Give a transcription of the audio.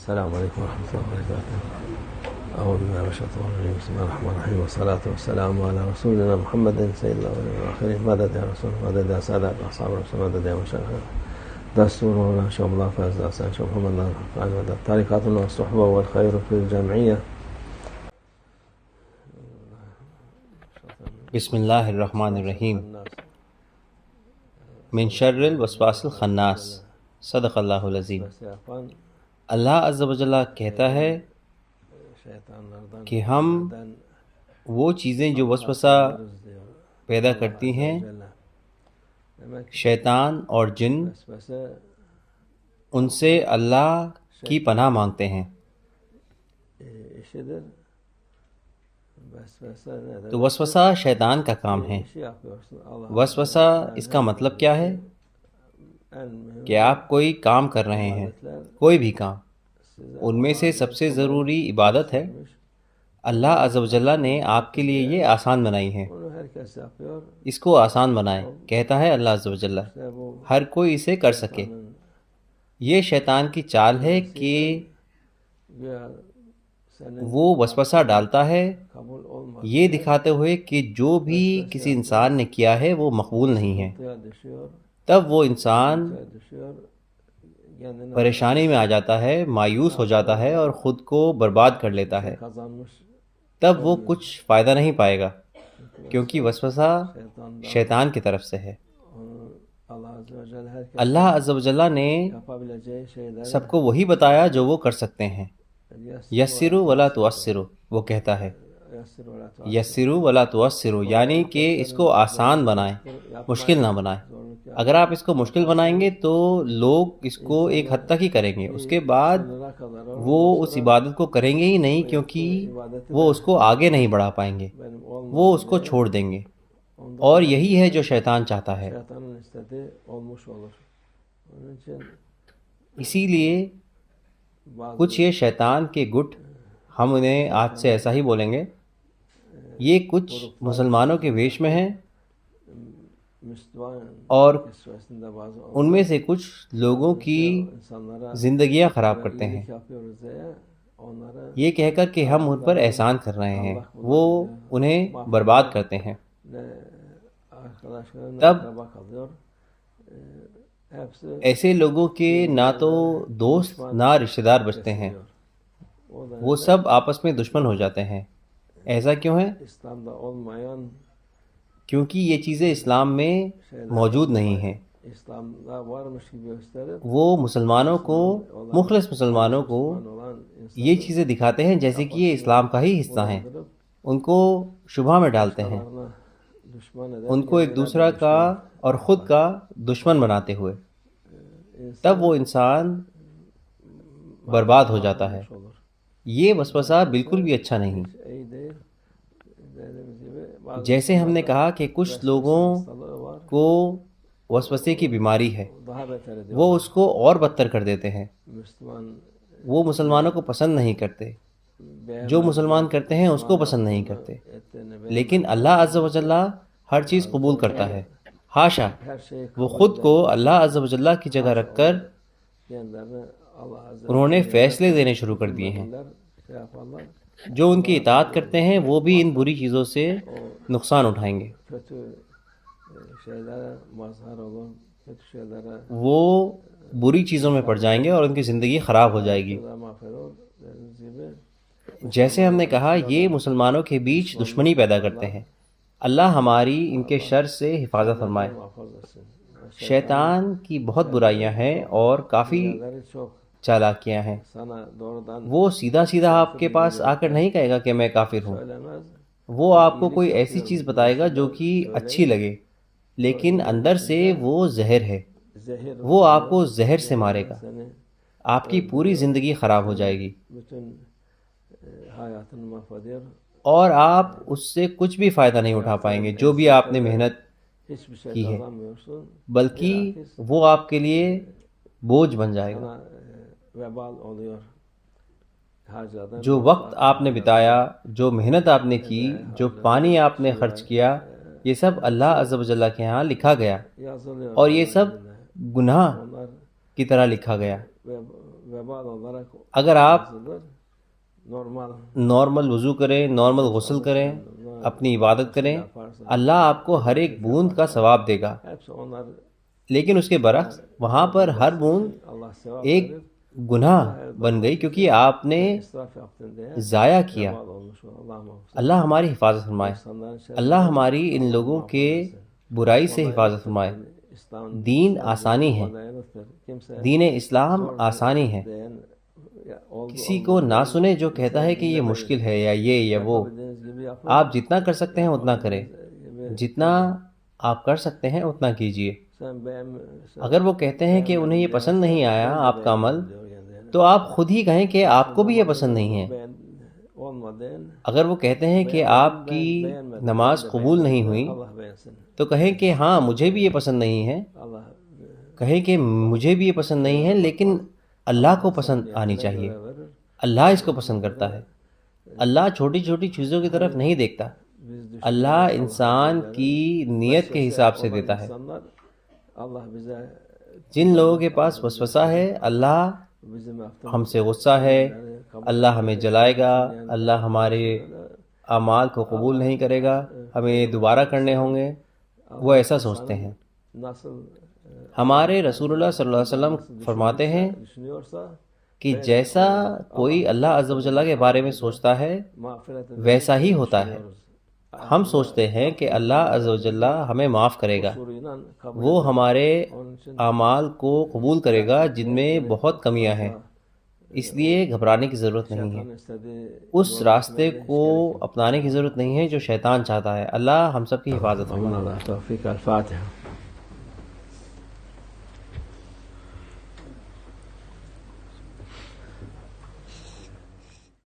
السلام علیکم ورحمۃ اللہ وبرکاتہ. اعوذ باللہ من الشیطان الرجیم. بسم اللہ الرحمن الرحیم والصلاة والسلام علی رسولنا محمد سید الاولین والآخرین. مدد یا رسول، مدد یا سادات اصحاب رسول، مدد یا مشاہد دستور مولانا شیخ اللہ فیض حسین شیخ محمد اللہ مدد طریقات والصحبہ والخیر فی الجمعیہ. بسم اللہ الرحمن الرحیم. من شر الوسواس الخناس. صدق اللہ العظیم. اللہ عز و جل کہتا ہے کہ ہم وہ چیزیں جو وسوسہ پیدا کرتی ہیں، شیطان اور جن، ان سے اللہ کی پناہ مانگتے ہیں. تو وسوسہ شیطان کا کام ہے. وسوسہ اس کا مطلب کیا ہے؟ کہ آپ کوئی کام کر رہے ہیں، کوئی بھی کام، ان میں سے سب سے ضروری عبادت ہے. اللہ عز و جل نے آپ کے لیے یہ آسان بنائی ہے. اس کو آسان بنائے، کہتا ہے اللہ عز و جل، ہر کوئی اسے کر سکے. یہ شیطان کی چال ہے کہ وہ وسوسہ ڈالتا ہے یہ دکھاتے ہوئے کہ جو بھی کسی انسان نے کیا ہے وہ مقبول نہیں ہے. تب وہ انسان پریشانی میں آ جاتا ہے، مایوس ہو جاتا ہے اور خود کو برباد کر لیتا ہے. تب وہ کچھ فائدہ نہیں پائے گا، کیونکہ وسوسہ شیطان کی طرف سے ہے. اللہ عز و جل نے سب کو وہی بتایا جو وہ کر سکتے ہیں. یسروا ولا تعسروا، وہ کہتا ہے یسروا ولا تعسروا، یعنی کہ اس کو آسان بنائیں، مشکل نہ بنائیں. اگر آپ اس کو مشکل بنائیں گے تو لوگ اس کو ایک حد تک ہی کریں گے، اس کے بعد وہ اس عبادت کو کریں گے ہی نہیں، کیونکہ وہ اس کو آگے نہیں بڑھا پائیں گے، وہ اس کو چھوڑ دیں گے. اور یہی ہے جو شیطان چاہتا ہے. اسی لیے کچھ یہ شیطان کے گٹ، ہم انہیں آج سے ایسا ہی بولیں گے، یہ کچھ مسلمانوں کے ویش میں ہیں اور ان میں سے کچھ لوگوں کی زندگیاں خراب کرتے ہیں، یہ کہہ کر کہ ہم ان پر احسان کر رہے ہیں. وہ انہیں برباد کرتے ہیں. تب ایسے لوگوں کے نہ تو دوست نہ رشتہ دار بچتے ہیں، وہ سب آپس میں دشمن ہو جاتے ہیں. ایسا کیوں ہے؟ کیونکہ یہ چیزیں اسلام میں موجود نہیں ہیں. وہ مسلمانوں کو، مخلص مسلمانوں کو یہ چیزیں دکھاتے ہیں جیسے کہ یہ اسلام کا ہی حصہ ہیں. ان کو شبہ میں ڈالتے ہیں، ان کو ایک دوسرا کا اور خود کا دشمن بناتے ہوئے. تب وہ انسان برباد ہو جاتا ہے. یہ وسوسہ بالکل بھی اچھا نہیں. جیسے ہم نے کہا کہ کچھ لوگوں کو وسوسے کی بیماری ہے، وہ اس کو اور بدتر کر دیتے ہیں. وہ مسلمانوں کو پسند نہیں کرتے، جو مسلمان کرتے ہیں اس کو پسند نہیں کرتے. لیکن اللہ عز و جل ہر چیز قبول کرتا ہے. حاشا، وہ خود کو اللہ عز و جل کی جگہ رکھ کر انہوں نے فیصلے دینے شروع کر دیے ہیں. جو ان کی اطاعت کرتے ہیں وہ بھی ان بری چیزوں سے نقصان اٹھائیں گے. وہ بری چیزوں میں پڑ جائیں گے اور ان کی زندگی خراب ہو جائے گی. جیسے ہم نے کہا یہ مسلمانوں کے بیچ دشمنی پیدا کرتے ہیں. اللہ ہماری ان کے شر سے حفاظت فرمائے. شیطان کی بہت برائیاں ہیں اور کافی چالاکیاں ہیں. وہ سیدھا سیدھا آپ کے پاس آ کر نہیں کہے گا کہ میں کافر ہوں. وہ آپ کو کوئی ایسی چیز بتائے گا جو کہ اچھی لگے، لیکن اندر سے وہ زہر ہے. وہ آپ کو زہر سے مارے گا، آپ کی پوری زندگی خراب ہو جائے گی اور آپ اس سے کچھ بھی فائدہ نہیں اٹھا پائیں گے جو بھی آپ نے محنت کی ہے، بلکہ وہ آپ کے لیے بوجھ بن جائے گا. جو وقت آپ نے بتایا، جو محنت آپ نے کی، جو پانی آپ نے خرچ کیا، یہ سب اللہ عز و جل کے ہاں لکھا گیا اور یہ سب گناہ کی طرح لکھا گیا. اگر آپ نارمل وضو کریں، نارمل غسل کریں، اپنی عبادت کریں، اللہ آپ کو ہر ایک بوند کا ثواب دے گا. لیکن اس کے برعکس وہاں پر ہر بوند ایک گناہ بن گئی کیونکہ آپ نے ضائع کیا. اللہ ہماری حفاظت فرمائے. اللہ ہماری ان لوگوں کے برائی سے حفاظت فرمائے. دین آسانی ہے، دین اسلام آسانی ہے. کسی کو نہ سنے جو کہتا ہے کہ یہ مشکل ہے یا یہ یا وہ. آپ جتنا کر سکتے ہیں اتنا کریں، جتنا آپ کر سکتے ہیں اتنا کیجیے. اگر وہ کہتے ہیں کہ انہیں یہ پسند نہیں آیا آپ کا عمل، تو آپ خود ہی کہیں کہ آپ کو بھی یہ پسند نہیں ہے. اگر وہ کہتے ہیں کہ آپ کی نماز قبول نہیں ہوئی، تو کہیں کہ ہاں مجھے بھی یہ پسند نہیں ہے. کہیں کہ مجھے بھی یہ پسند نہیں ہے لیکن اللہ کو پسند آنی چاہیے. اللہ اس کو پسند کرتا ہے. اللہ چھوٹی چھوٹی چیزوں کی طرف نہیں دیکھتا. اللہ انسان کی نیت کے حساب سے دیتا ہے. جن لوگوں کے پاس وسوسہ ہے، اللہ ہم سے غصہ ہے، اللہ ہمیں جلائے گا، اللہ ہمارے اعمال کو قبول نہیں کرے گا، ہمیں دوبارہ کرنے ہوں گے، وہ ایسا سوچتے ہیں. ہمارے رسول اللہ صلی اللہ علیہ وسلم فرماتے ہیں کہ جیسا کوئی اللہ عز و جل کے بارے میں سوچتا ہے ویسا ہی ہوتا ہے. ہم سوچتے ہیں کہ اللہ عز و جل ہمیں معاف کرے گا، وہ ہمارے اعمال کو قبول کرے گا جن میں بہت کمیاں ہیں. اس لیے گھبرانے کی ضرورت نہیں ہے. اس راستے کو اپنانے کی ضرورت نہیں ہے جو شیطان چاہتا ہے. اللہ ہم سب کی حفاظت فرمائے. توفیق. الفاتحہ.